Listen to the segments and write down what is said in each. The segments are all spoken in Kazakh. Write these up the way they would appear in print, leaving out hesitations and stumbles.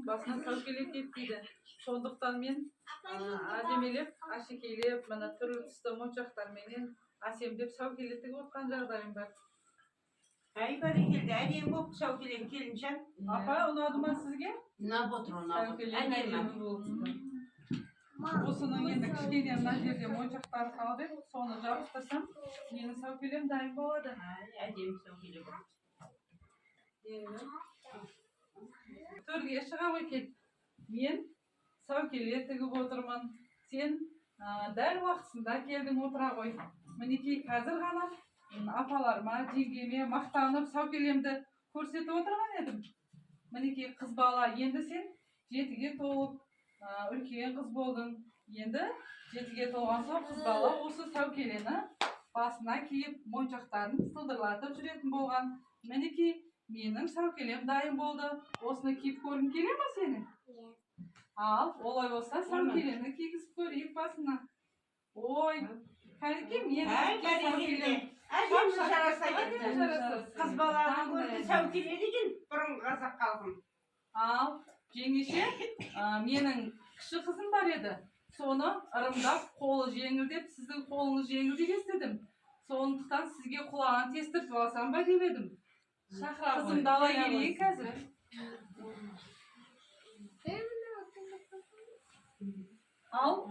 басына сәукеле кетпейді. Сондықтан мен әдемелеп, әшекейлеп, мына түрлі түсті моншақтарменен әсемдеп сәукеле тігіп отқан жағдайым бар. Әй бәрекелді, әдемі болып сәукелең келіншек. Апа, ұнады ма сізге? Ұнап отыр, ұнап отыр. Әдемі. Осының енді кішкене мына жерде моншақтары қалды, соны жабыстырсам, менің сәукелем дайын болады. Әдемі сәукеле болады. Төрге шыға ғой кет. Мен сәукеле тігіп отырмын. Сен дәл уақытында келдің отыра ғой. Мінекей қазір ғана апаларыма, жеңгеме мақтанып сәукелемді көрсетіп отырған едім. Мінекей қыз бала, енді сен жетіге толып, үлкен қыз болдың. Енді жетіге толған соң қыз бала осы сәукелені басына киіп, моншақтарын сылдырлатып жүретін болған. Мінекей менің сәукелем дайын болды. Осыны киіп көргің келе ме сенің? Ал, олай болса сәукелені кигізіп көрейік басына. Ой, кәнеке менің сәукелем. Әдемі жараса кетті. Қыз баланың көрді сәукеле деген бұрынғы қазақ халқым. Ал, жеңеше, менің кіші қызым бар еді. Соны ырымдап, қолы жеңілдеп, сіздің қолыңыз жеңілдеп естідім. Сондықтан сізге құлағын тестіртіп алсам ба деп едім. Қызым дала келейік қазір. Ал,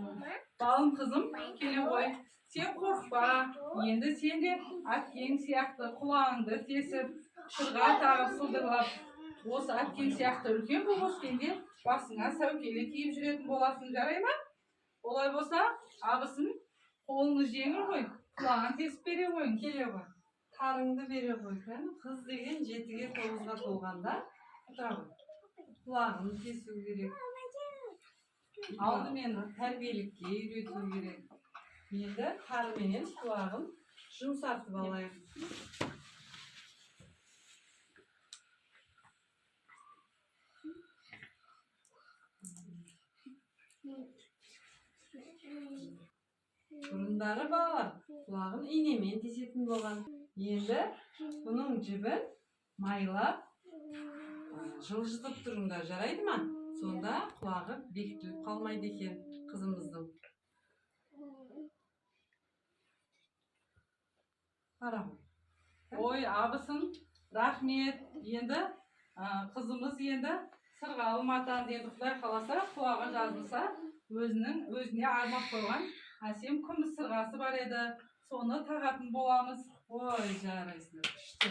балым қызым, келе ғой. Сен қорқпа, енді сен де әкең сияқты құлағыңды тесіп, шырға тағып сылдырлап, осы әкең сияқты үлкен болып өскенде басыңа сәукеле киіп жүретін боласың, жарай ма? Олай болса, абысын қолыңыз жеңіл ғой, құлағын тесіп бере қойың. Келе ғой. Тарыңды бере қой. Қыз деген 7-ге 9-ға толғанда құлағын тесу керек. Алдымен тәрбиелікке үйрету керек. Енді тарыменен құлағын жұмсартып алайық. Бұрындары балалар құлағын инемен тесетін болған. Енді бұның жібін майлап жылжытып тұрыңдар, жарайды ма? Сонда құлағы бекітіліп қалмайды екен қызымыздың. Ой, абысын, рахмет. Енді қызымыз енді сырғалы матан енді Құдай қаласа, құлағы жазылса, өзіне арнап қойған әсем күміс сырғасы бар еді. Соны тағатын боламыз. Ой, жарайсың. Күшті.